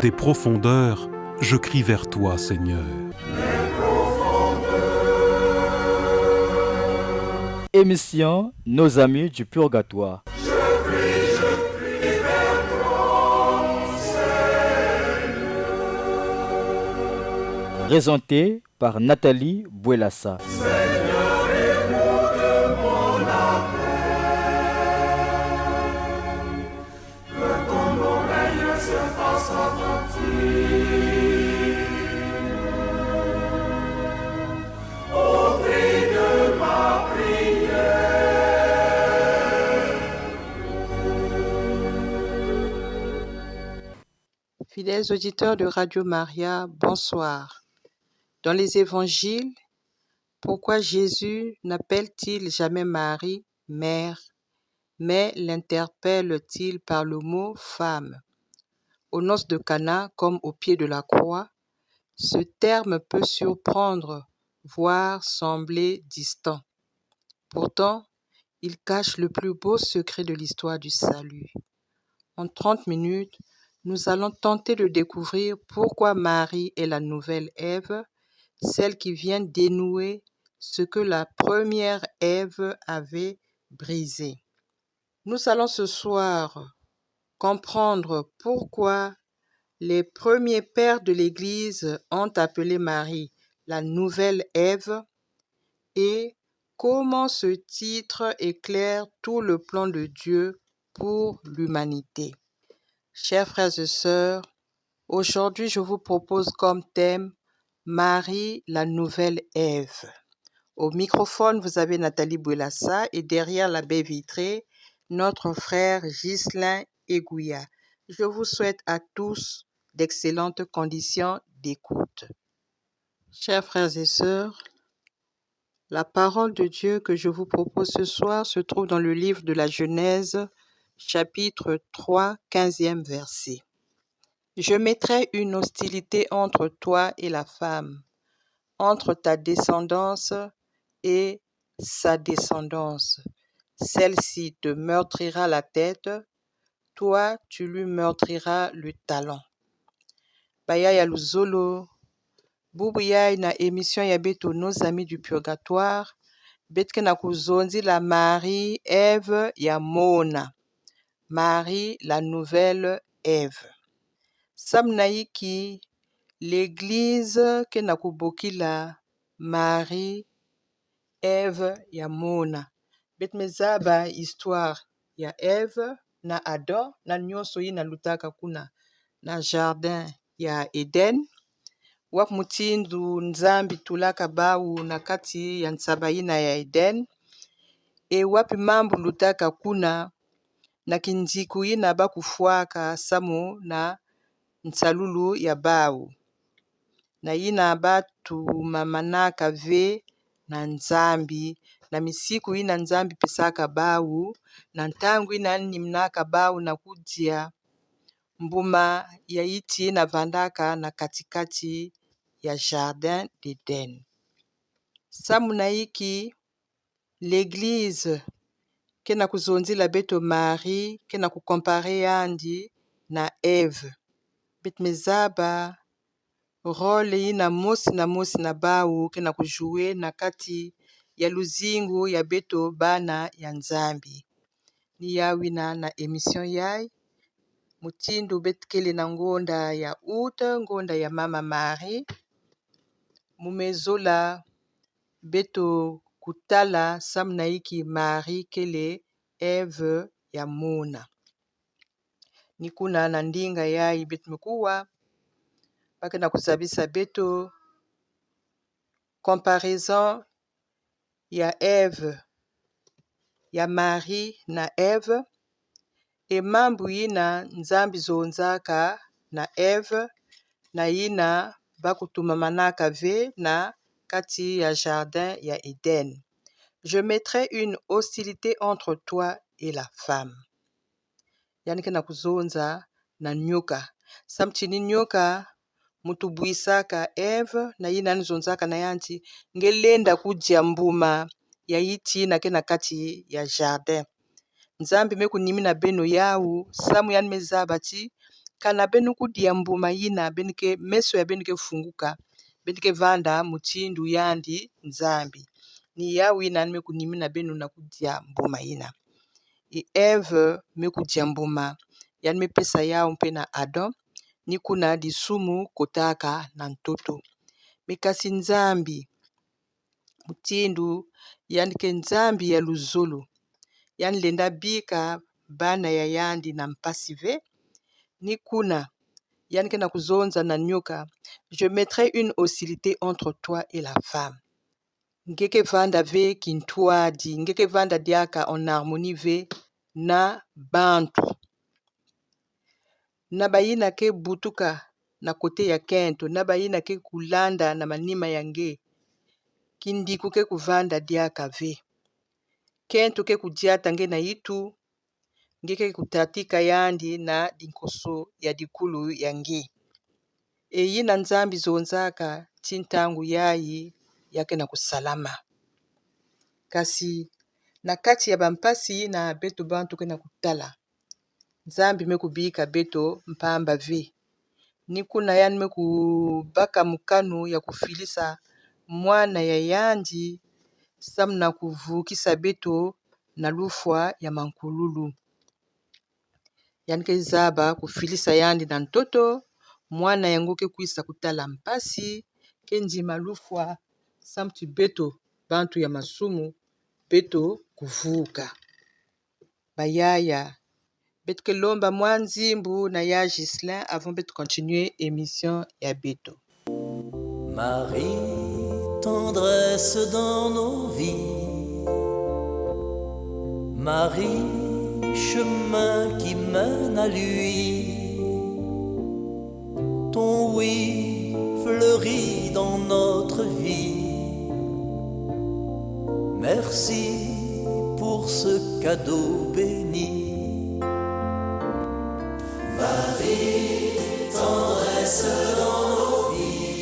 Des profondeurs, je crie vers toi, Seigneur. Émission Nos amis du purgatoire. Présenté par Nathalie Bouelassa. Fidèles auditeurs de Radio Maria, bonsoir. Dans les évangiles, pourquoi Jésus n'appelle-t-il jamais Marie mère, mais l'interpelle-t-il par le mot femme? Aux noces de Cana, comme au pied de la croix, ce terme peut surprendre, voire sembler distant. Pourtant, il cache le plus beau secret de l'histoire du salut. En 30 minutes, nous allons tenter de découvrir pourquoi Marie est la nouvelle Ève, celle qui vient dénouer ce que la première Ève avait brisé. Nous allons ce soir comprendre pourquoi les premiers pères de l'Église ont appelé Marie la nouvelle Ève et comment ce titre éclaire tout le plan de Dieu pour l'humanité. Chers frères et sœurs, aujourd'hui je vous propose comme thème Marie, la nouvelle Ève. Au microphone, vous avez Nathalie Bouelassa et derrière la baie vitrée, notre frère Ghislain Egouya. Je vous souhaite à tous d'excellentes conditions d'écoute. Chers frères et sœurs, la parole de Dieu que je vous propose ce soir se trouve dans le livre de la Genèse, chapitre 3, 15e verset. Je mettrai une hostilité entre toi et la femme, entre ta descendance et sa descendance. Celle-ci te meurtrira la tête, toi tu lui meurtriras le talon. Baya ya luzolo, bubu yai na émission ya beto Nos amis du purgatoire, betke na kuzonzi la Marie Ève ya Mona. Marie, la nouvelle Ève. Samnaiki, l'église ke na kubokila Marie Ève ya Mona. Bet mezaba histoire ya Ève na Adam na nyonso yi na lutaka kuna na jardin ya Eden. Wap mutindu nzambi tulaka bawu na kati ya ntsaba yina ya Eden. E wapi mambu lutaka kuna na kindiku yina bakufuaka samu na ntsalulu ya bawu. Na yina batu mamanaka ve na nzambi na misiku yina nzambi pesaka bawu na ntangu yina nimnaka bawu na kudia mbuma ya iti na vandaka na katikati ya jardin d'Eden. Samu na iki l'église ke na kuzonzila beto Marie ke na kukompare yandi na Ève. Bet mezaba role yina mosi na bawu ke na kujue na kati ya luzingu ya beto bana ya nzambi. Ni yawina na émission yai mutindu betkele na ngonda ya uta, ngonda ya mama Marie. Mumezola beto kutala samna iki Marie kele Ève ya Mona. Nikuna na ndinga yai betu mekuwa bake na kusabisa beto comparaison ya Ève ya Marie na Ève e mambu yina nzambi zonzaka na Ève na yina bakutuma manaka ve na kati ya jardin ya Eden. Je mettrai une hostilité entre toi et la femme. Yani kena kuzonza na nyoka. Samchini nyoka mutubuisaka Ève na yina nzonzaka na yanti ngelenda kudia mbuma ya iti na kena kati ya jardin. Nzambi meku nimi na beno yawu samu yani mezabati kana benu kudia mbuma yina benike meso ya benike funguka benike vanda mutindu yandi nzambi ni yawi na mekunimina benu na kudia mbuma yina e Eve mekudia mbuma yani mepesa yao mpe na Adam ni kuna lisumu kotaka na ntoto mikasi nzambi mutindu yani ke nzambi ya luzulu yani lenda bika bana ya yandi na mpasi ve ni kuna yani ke na kuzonza na nyoka je mettrai une hostilité entre toi et la femme ngeke vanda ve kintuadi ngeke vanda diaka en harmonie ve na bantu na bayina ke butuka na kote ya kento na bayina ke kulanda na manima yange kindiku ke kuvanda diaka ve kento ke kudiata nge na itu ngeke kutatika yandi na dinkoso ya dikulu yange eyi na nzambi zonzaka tintangu yayi yake na kusalama kasi na kati ya bampasi na beto bantu ke na kutala nzambi mekubika beto mpamba ve ni kuna yani mekubaka mukanu ya kufilisa mwana ya yandi samu na kuvukisa beto na lufwa ya mankululu yani ke zaba kufilisa yandi na ntoto mwana yango ke kuisa kutala mpasi ke ndima lufwa samu ti beto bantu ya masumu beto kuvuka bayaya beto ke lomba mwa nzimbu na ya Gislin avant beto continuer émission ya beto. Marie, tendresse dans nos vies, Marie, chemin qui mène à lui, ton oui fleurit dans notre vie. Merci pour ce cadeau béni. Marie, tendresse dans nos vies,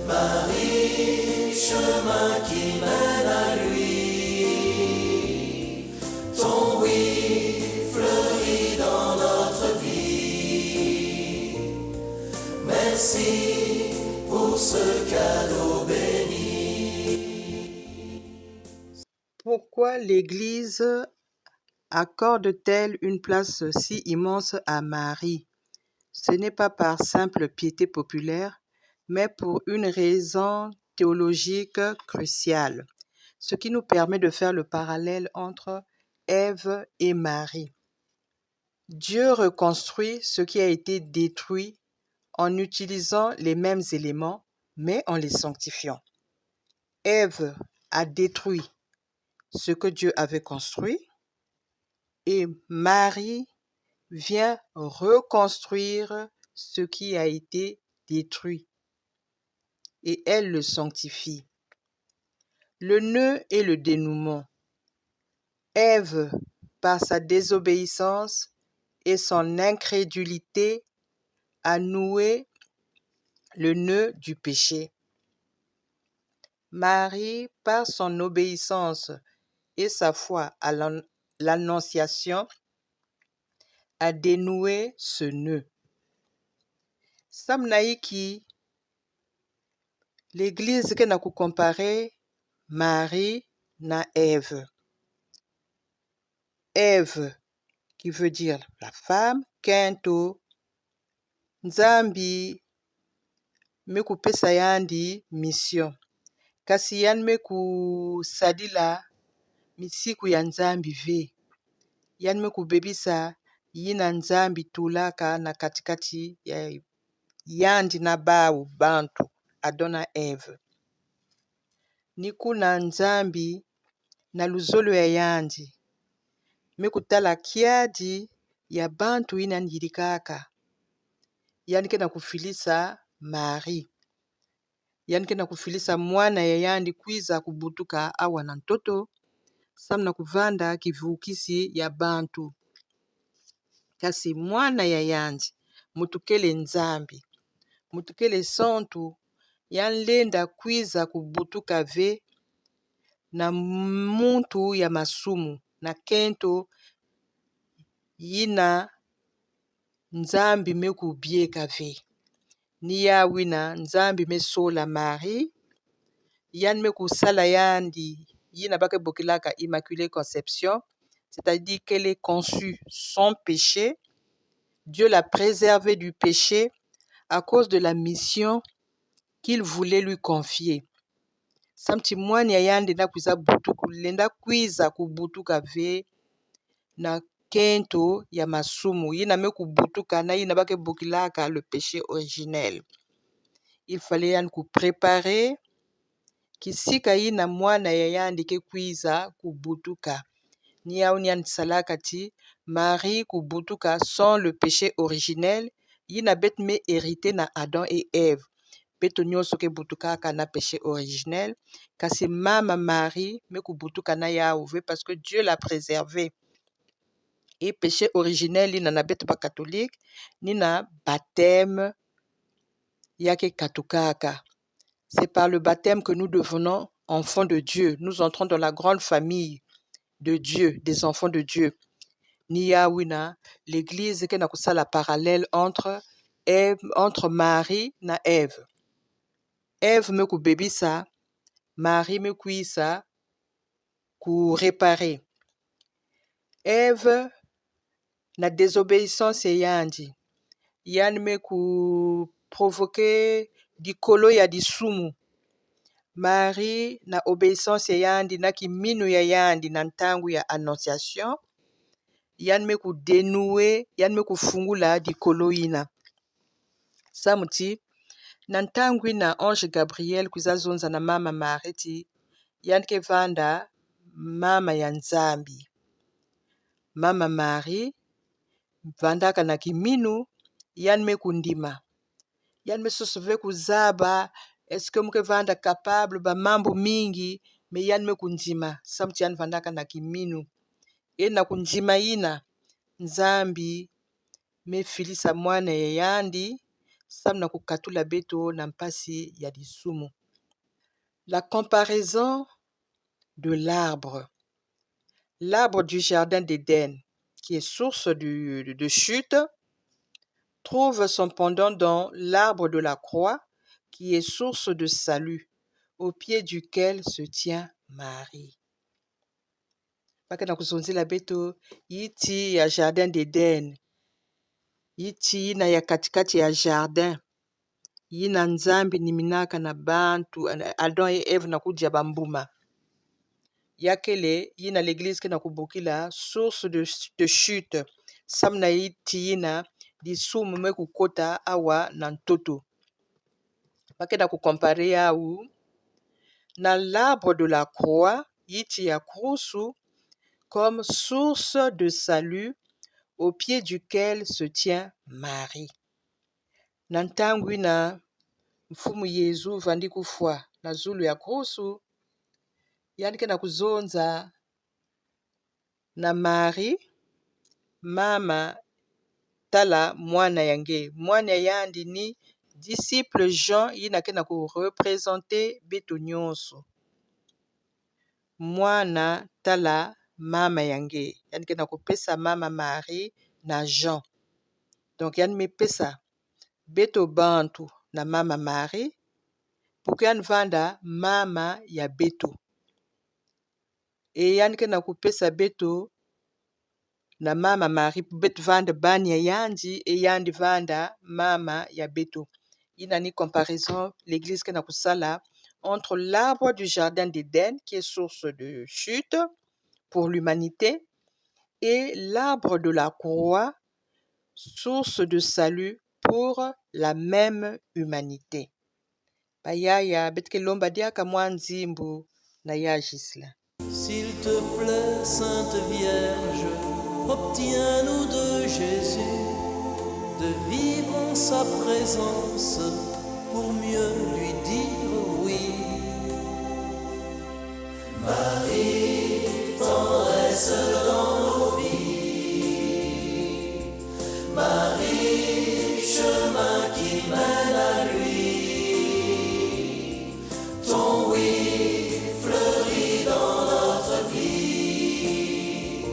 Marie, chemin qui mène à lui, ton oui fleurit dans notre vie. Merci pour ce cadeau béni. Pourquoi l'Église accorde-t-elle une place si immense à Marie? Ce n'est pas par simple piété populaire, mais pour une raison théologique cruciale, ce qui nous permet de faire le parallèle entre Ève et Marie. Dieu reconstruit ce qui a été détruit en utilisant les mêmes éléments, mais en les sanctifiant. Ève a détruit ce que Dieu avait construit et Marie vient reconstruire ce qui a été détruit et elle le sanctifie. Le nœud et le dénouement. Ève, par sa désobéissance et son incrédulité, a noué le nœud du péché. Marie, par son obéissance et sa foi à l'Annonciation, a dénoué ce nœud. Samnaiki, l'Église que n'a comparé Marie na Ève. Ève, qui veut dire la femme, Kento, Nzambi, mekupesa yandi mission. Kasi yan mekusadila misiku ya Nzambi ve. Yan mekubebisa yina Nzambi tulaka na katikati ya yandi na bawu bantu Adona Eve. Nikuna Nzambi na luzolo ya yandi. Mekutala kiadi ya bantu ina njirikaka. Yani ke na kufilisa Marie. Yani ke na kufilisa mwana ya yandi kwiza kubutuka awa na ntoto. Samu na kuvanda kivukisi ya bantu. Kasi mwana ya yandi mutukele Nzambi. Mutukele sontu yanlenda kwiza kubutuka ve na muntu ya masumu na kento yina nzambi mekubie kave. Ni ya wina nzambi mesola Marie. Yan mekusala yandi yina bake bokilaka Immaculée Conception, c'est-à-dire qu'elle est conçue sans péché. Dieu l'a préservée du péché à cause de la mission qu'il voulait lui confier. Samti mwani ya yandi na kwiza butuku lenda kwiza kubutuka ve na kento ya masumu yina mekubutuka na yina bake bokilaka le péché originel. Il fallait yan ku préparer kisika yina mwana ya yandi ke kwiza kubutuka. Ni yao ni yan salaka ti Marie kubutuka sans le péché originel yina bet me hérité na Adam et Ève. Beto nyonso ke butukaka na péché originel kasi mama Marie me kubutuka na yaouve parce que Dieu l'a préservé. Et péché originel ina na beto ba catholique ni na baptême yake katukaka. C'est par le baptême que nous devenons enfants de Dieu. Nous entrons dans la grande famille de Dieu, des enfants de Dieu. Ni yawina l'église ke na kusala parallèle entre Marie na Ève. Ève me kubebisa, Marie me kuisa ku réparer. Ève na désobéissance yandi. Yan me ku provoquer dikolo ya disumu. Marie na obéissance yandi na kiminu ya yandi na ntangu ya annonciation. Yan me ku dénouer, yan me ku fungula dikolo ina. Samuti na ntangu ina ange Gabriel kwiza zonza na mama Marie ti yan ke vanda mama ya nzambi. Mama Marie vandaka na kiminu yan me kundima. Yan me sosove kuzaba est-ce que muke vanda capable ba mambo mingi me yan me kundima. Samuti yan vandaka na kiminu. E na kundima ina nzambi me filisa mwana ya yandi sam na kukatula beto na mpasi ya disumu. La comparaison de l'arbre. L'arbre du jardin d'Éden, qui est source de chute, trouve son pendant dans l'arbre de la croix, qui est source de salut, au pied duquel se tient Marie. Bakana kuzonzela beto yiti ya jardin d'Éden. Yiti na ya katikati ya jardin. Yina nzambi niminaka na bantu Adam et Ève na kudia bambuma. Yakele yina l'église ke na kubukila source de chute. Sam na yiti yina di sumu me kukota awa na ntoto. Bakena kukompare yaou na l'arbre de la croix yiti ya krusu comme source de salut au pied duquel se tient Marie. Na ntangu ina mfumu Yesu vandi kufwa na zulu ya krusu yanike na kuzonza na Marie mama tala mwana yange. Mwana yandi ni disciple Jean yina ke na ku représenter beto nyonso. Mwana tala mama yange. Yanike na kupesa mama Marie na Jean. Donc yan me pesa beto bantu na mama Marie pour que yan vanda mama ya beto. E yan ke na kupesa beto na mama Marie pour beto vanda bani ya yandi e yandi vanda mama ya beto. Ina ni comparaison l'église ke na kusala entre l'arbre du jardin d'Éden qui est source de chute pour l'humanité et l'arbre de la croix source de salut pour la même humanité. Bayaya betke lomba diaka mwanzimbu na yajisla. S'il te plaît, Sainte Vierge, obtiens-nous de Jésus de vivre en sa présence pour mieux lui dire oui. Marie, tendresse dans nos vies. Marie, chemin qui mène à lui. Ton oui fleurit dans notre vie.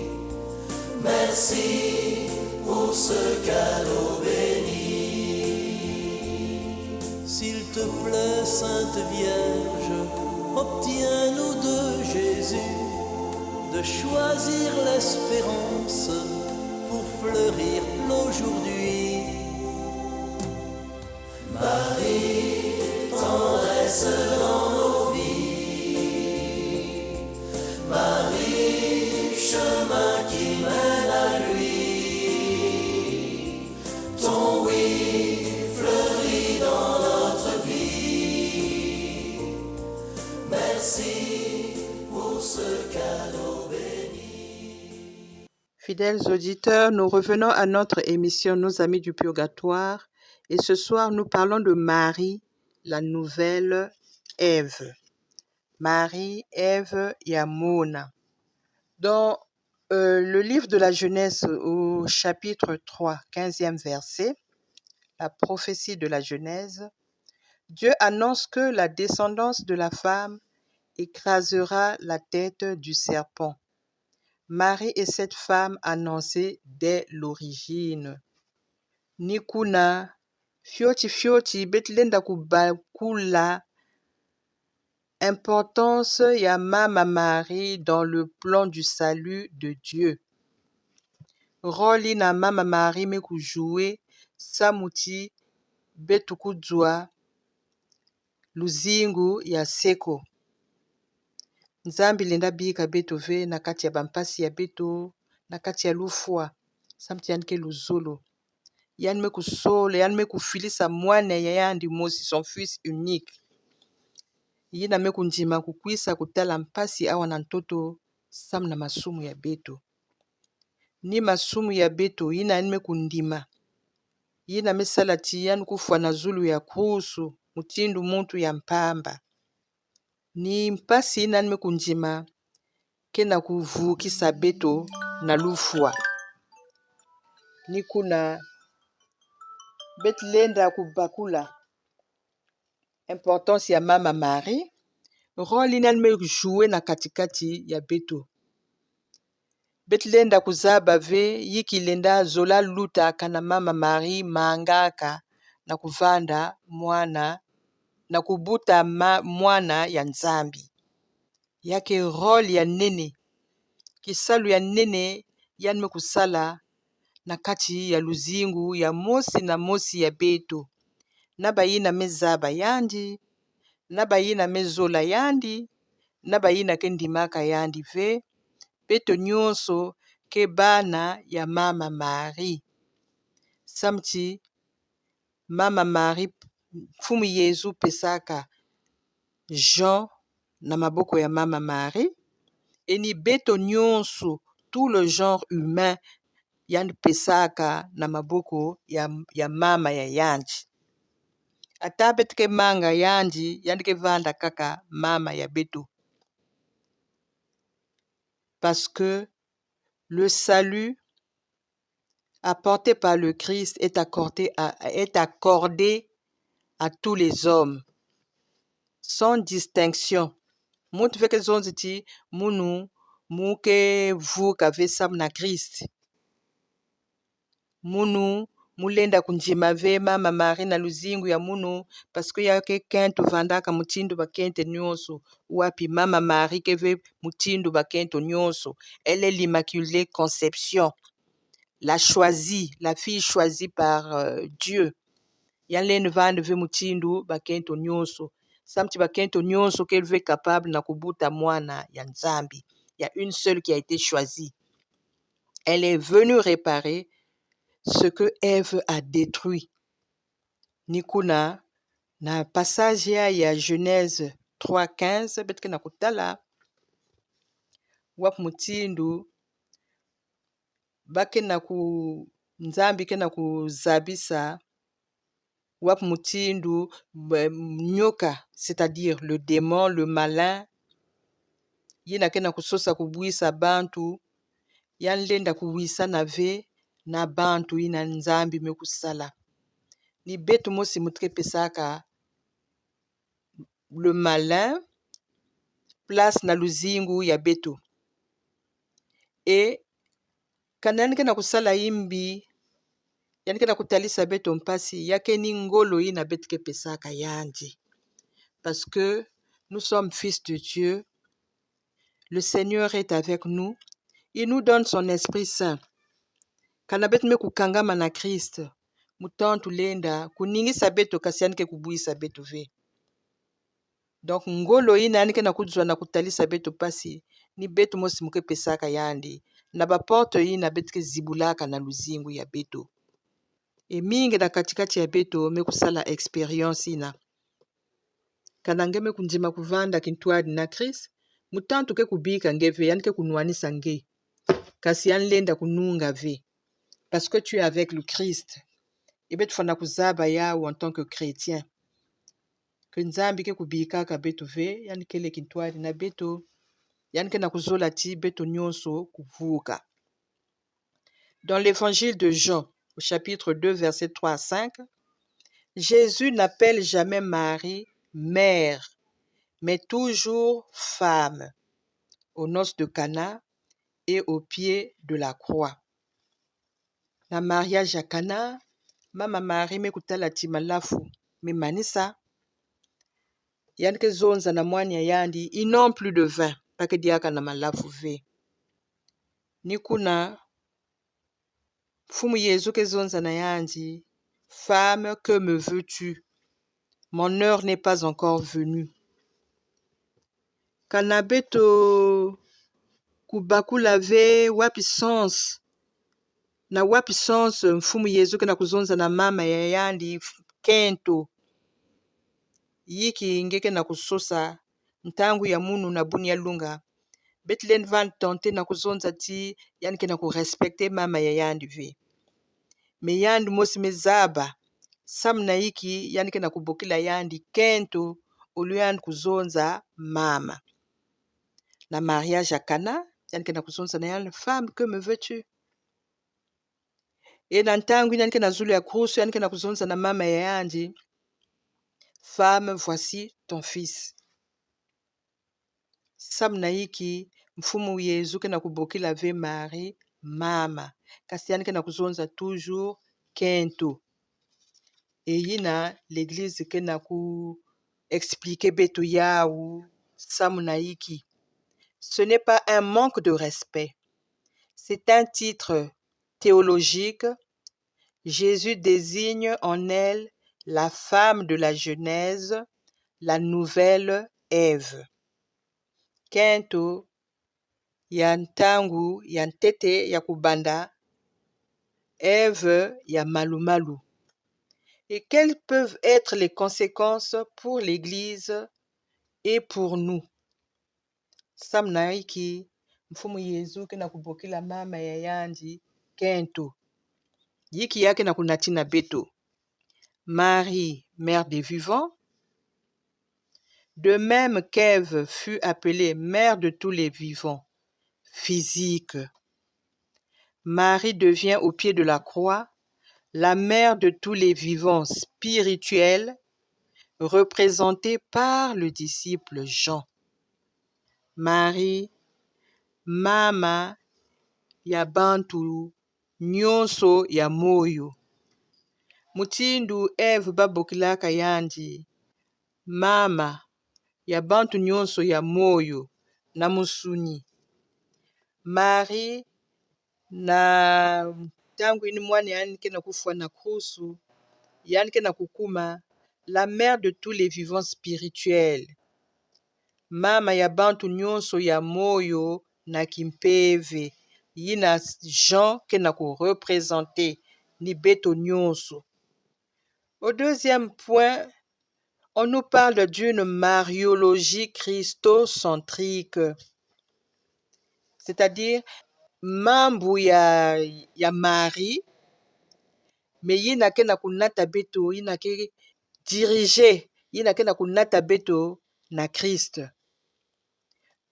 Merci pour ce cadeau. te plaît, Sainte Vierge, obtiens-nous de Jésus de choisir l'espérance pour fleurir l'aujourd'hui. Marie, tendresse dans nos vies. Marie, chemin qui mène à lui. Ton oui fleurit dans notre vie. Merci pour ce cadeau béni. Fidèles auditeurs, nous revenons à notre émission Nos Amis du Purgatoire et ce soir nous parlons de Marie, la nouvelle Ève. Marie, Ève Yamona. Dans le livre de la Genèse au chapitre 3, 15e verset, la prophétie de la Genèse, Dieu annonce que la descendance de la femme écrasera la tête du serpent. Marie est cette femme annoncée dès l'origine. Nikuna, fioti betlenda kubakula, importance ya Mama Marie dans le plan du salut de Dieu. Roli na Mama Marie mekujue samuti betukuzwa luzingu ya seko. Nzambi lenda bika beto ve na kati ya bampasi ya beto na kati ya lufwa samti yanike luzolo. Yan mekusole, yan mekufilisa mwana ya yandi mosi son fils unique. Yina mekunjima kukwisa kutala mpasi awa na ntoto sam na masumu ya beto. Ni masumu ya beto yina yan mekundima. Yina mesalati yan kufwa na zulu ya kusu mutindu muntu ya mpamba. Ni mpasi yina yan mekunjima kena kuvukisa beto na lufwa. Ni kuna betlenda kubakula. Importance ya Mama Marie. Role ina joué na katikati ya beto. Betlenda kuzaba ve yikilenda zola luta kana Mama Marie mangaka na kuvanda mwana na kubuta mwana ya Nzambi. Yake role ya nene. Kisalu ya nene yanme kusala na kati ya luzingu ya mosi na mosi ya beto. Naba yina mezaba yandi. Naba yina mezola yandi. Naba yina kendimaka yandi ve. Beto nyonso ke bana ya Mama Marie. Samti Mama Marie fumu Yezu pesaka Jean na maboko ya Mama Marie. Eni beto nyonso, tout le genre humain yandi pesaka na maboko ya mama ya yandi. Ata betike manga yandi ke vanda kaka mama ya beto. Parce que le salut apporté par le Christ est accordé à tous les hommes, sans distinction. Mutu veke zonziti munu muke vuka ve sam na Christ. Munu mulenda kunjima ve Mama Marie na luzingu ya munu parce que yake kento vandaka mutindu bakente nyonso wapi Mama Marie ke ve mutindu bakento nyonso. Elle est l'Immaculée Conception, la choisie, la fille choisie par Dieu. Yanlen vande ve mutindu bakento nyonso. Samti bakento nyonso qu'elle veut capable na kubuta mwana ya Nzambi. Il y a une seule qui a été choisie. Elle est venue réparer ce que Ève a détruit. Nikuna na passage ya Genèse 3:15 betke na kutala wap mutindu bake na ku Nzambi ke na kuzabisa wap mutindu nyoka, c'est-à-dire le démon, le malin. Yina ke na kusosa kubuisa bantu yanlenda kuwisa na ve na bantu ina Nzambi mekusala. Ni betu mosi mutre pesaka le malin place na luzingu ya betu. Et kanani ke na kusala imbi yani ke na kutalisa beto mpasi yake ni ngolo hii na betu ke pesaka yandi. Parce que nous sommes fils de Dieu, le Seigneur est avec nous, il nous donne son Esprit Saint. Kana betu me kukangama na Christ, mutantu lenda kuningisa beto kasi yani ke kubuisa beto ve. Donc ngolo hii na yani ke na kuzwa na kutalisa beto pasi ni beto mosi muke pesaka yandi. Na baporte hii na betu ke zibulaka na luzingu ya beto. E mingi na katikati ya beto me kusala experience ina. Kana nge me kunjima kuvanda kintuadi na Chris, mutantu ke kubika ngeve, yani ke kunuanisa nge. Kasi yani lenda kununga ve. Parce que tu es avec le Christ. E betu fana kuzaba yawo en tant que chrétien. Que nzambi ke kubika ka beto ve, yani kele kintuadi na beto, yani ke na kuzola ti beto nyonso kuvuka. Dans l'évangile de Jean, au chapitre 2, versets 3 à 5, Jésus n'appelle jamais Marie mère, mais toujours femme, aux noces de Cana et au pied de la croix. Na mariage à Cana, mama Marie me kutala ti malafu me manisa, yani ke zonza na mwani ya yandi, ils n'ont plus de vin, pake diaka na malafu ve. Ni kuna fumu Yezu ke zonza na yandi, femme, que me veux-tu? Mon heure n'est pas encore venue. Kana beto kubakula ve wapi sens. Na wapi sens mfumu Yezu ke na kuzonza na mama ya yandi kento. Yiki ngeke na kusosa ntangu ya munu na buni ya lunga. Betlen van tente na kuzonza ti yani ke na kurespecte mama ya yandi ve. Me yandi mosi mezaba. Sam na yiki yani ke na kubokila yandi kento olu yandi kuzonza mama. Na mariage à Cana, yani ke na kuzonza na yandi femme, que me veux-tu? E na ntangu yani ke na zulu ya krusu yani ke na kuzonza na mama ya yandi, femme, voici ton fils. Sam na yiki mfumu Yezu ke na kubokila ve Marie mama. Kasi yani ke na kuzonza toujours kento. E yina l'église ke na ku expliquer beto yawu sam na yiki. Ce n'est pas un manque de respect. C'est un titre théologique. Jésus désigne en elle la femme de la Genèse, la nouvelle Ève. Kento ya ntangu ya ntete ya kubanda, Ève ya malumalu. Et quelles peuvent être les conséquences pour l'Église et pour nous? Sam na iki mfumu Yezu ke na kubokila mama ya yandi kento. Yiki yake na kunatina beto. Marie, mère des vivants. De même qu'Ève fut appelée mère de tous les vivants, physique. Marie devient au pied de la croix la mère de tous les vivants spirituels, représentée par le disciple Jean. Marie, mama ya bantu nyonso ya moyo. Mutindu Eve babokilaka yandi, mama ya bantu nyonso ya moyo na musuni. Marie na tangu ini mwani yani ke na kufwa na krusu, yani ke na kukuma, la mère de tous les vivants spirituels. Mama ya bantu nyonso ya moyo na kimpeve. Yina Jean ke na ku représenter ni beto nyonso. Au deuxième point, on nous parle d'une mariologie christocentrique. C'est-à-dire, mambu ya Marie, mais yina ke na kunata beto, yina ke diriger, yina ke na kunata beto na Christ.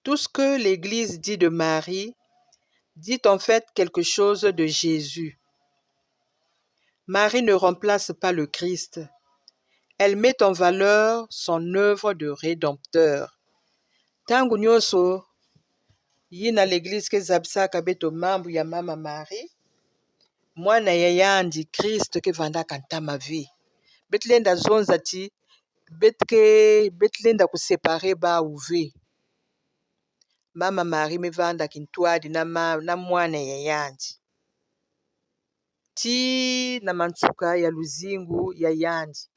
Tout ce que l'Église dit de Marie dit en fait quelque chose de Jésus. Marie ne remplace pas le Christ. Elle met en valeur son œuvre de rédempteur. Tangu nyonso yina l'Église ke zabsaka beto mambu ya mama Marie, mwana ya yandi Kristo ke vandaka ntama ve betlenda zonza ti betlenda kusepare ba uve mama Marie mevanda kintwadi na mwana ya yandi ti na mantsuka ya luzingu ya yandi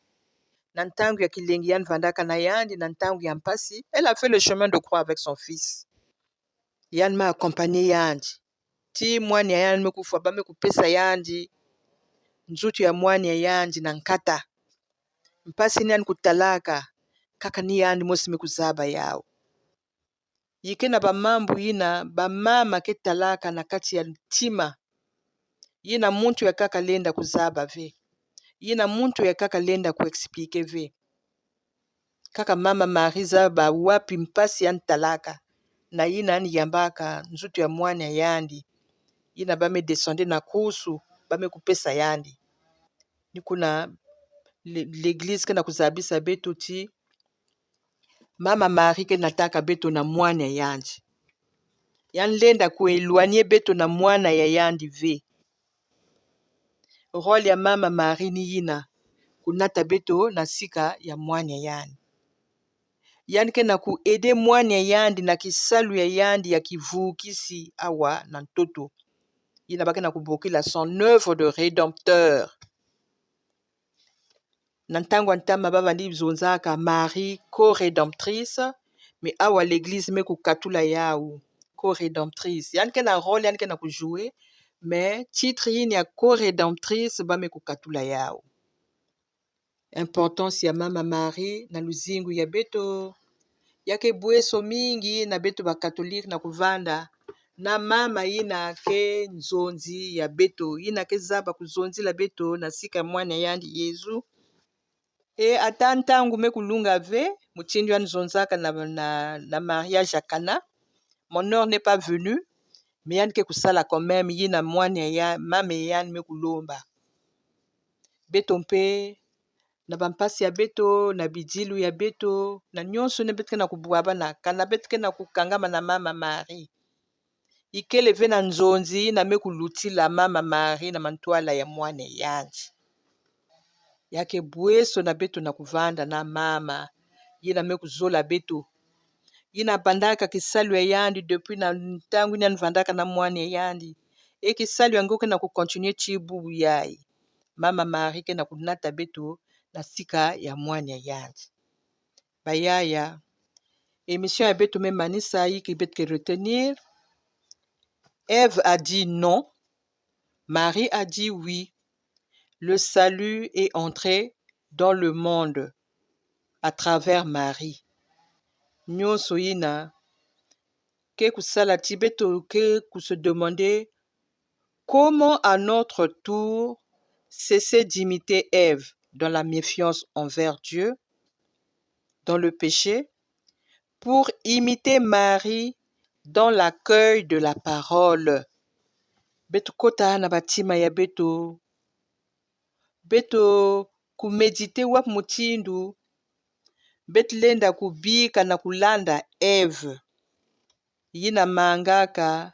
na ntangu ya kilengi yani vandaka na yandi na ntangu ya mpasi elle a fait le chemin de croix avec son fils yani ma accompagné yandi ti mwana ya yandi mekufa bamekupesa yandi nzutu ya mwana ya yandi na nkata mpasi ni yani kutalaka kaka ni yandi mosi mekuzaba yao yike na bamambu yina bamama ke talaka na kati ya ntima yina muntu ya kaka lenda kuzaba ve yina muntu ya kaka lenda kuexplike ve kaka mama Marie zaba wapi mpasi yani talaka na yina yani yambaka nzutu ya mwana ya yandi yina bame descende na kusu bame kupesa yandi nikuna l'église ke na kuzabisa betu ti mama Marie ke nataka betu na mwana ya yandi yani lenda kueloigne betu na mwana ya yandi ve role ya mama Marie ni yina kunata betu na sika ya mwana ya yandi yani ke na kuede mwana ya yandi na kisalu ya yandi ya kivukisi awa na ntoto yina bake na kubokila son œuvre de rédempteur na ntango ntama babandi zonzaka Marie co-rédemptrice mais awa l'église me kukatula yao co-rédemptrice yani ke na role yani ke na kujouer mais titre yini ya co-rédemptrice bame kukatula yao importance ya mama Marie na luzingu ya beto yake bweso mingi na beto bakatolike na kuvanda na mama yina ke nzonzi ya beto yina ke zaba kuzonzila beto na sika mwana yandi Yesu ata ntangu mekulunga ve mutindi wani zonzaka na mariage ya Cana mon heure n'est pas venu mais yani ke kusala quand même yina mwana ya mama yani mekulomba beto mpe na bampasi ya beto na bidilu ya beto na nyonso ne betke na kubwaba na kana betke na kukangama na mama Marie ikele ve na nzonzi na mekulutila mama Marie na mantwala ya mwana yandi yake bweso na beto na kuvanda na mama yina mekuzola beto yina bandaka kisalu ya yandi depuis na ntangu ni vandaka na mwana yandi kisalu yango ke na kukontinue chibubu yai mama Marie ke na kunata beto na sika ya mwana yandi bayaya émission ya beto me manisa yiki betke retenir Ève a dit non, Marie a dit oui. Le salut est entré dans le monde à travers Marie. Nyonso yina ke kusala ti beto ke se demander comment à notre tour cesser d'imiter Ève dans la méfiance envers Dieu, dans le péché, pour imiter Marie dans l'accueil de la parole. Beto kota na batima ya beto kumedite wap mutindu betlenda kubika na kulanda Ève yina mangaka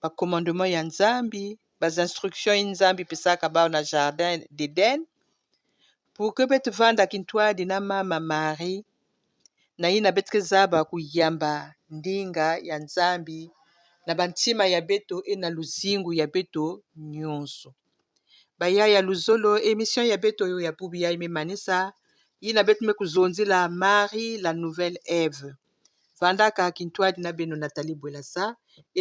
ba commandement ya nzambi bas instruction ya nzambi pisaka bao na jardin d'Éden pour que betu vanda kintwadi na mama Marie na yina betke zaba kuyamba ndinga ya nzambi na bantima ya beto na luzingu ya beto nyonso bayaya luzolo émission ya beto yo ya pubi ya imemanisa yina betu mekuzonzila Marie la nouvelle Ève vandaka kintwadi na beno Nathalie Bwelasa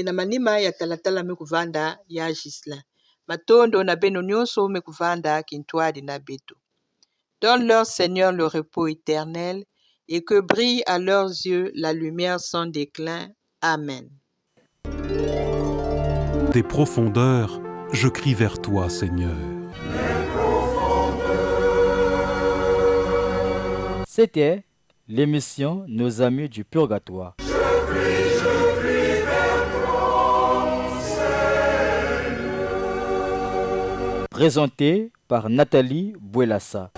na manima ya talatala mekuvanda ya Gislin matondo na beno nyonso mekuvanda kintwadi na beto. Donne leur Seigneur le repos éternel et que brille à leurs yeux la lumière sans déclin. Amen. Des profondeurs, je crie vers toi, Seigneur. C'était l'émission Nos Amis du Purgatoire. Présentée par Nathalie Bwelassa.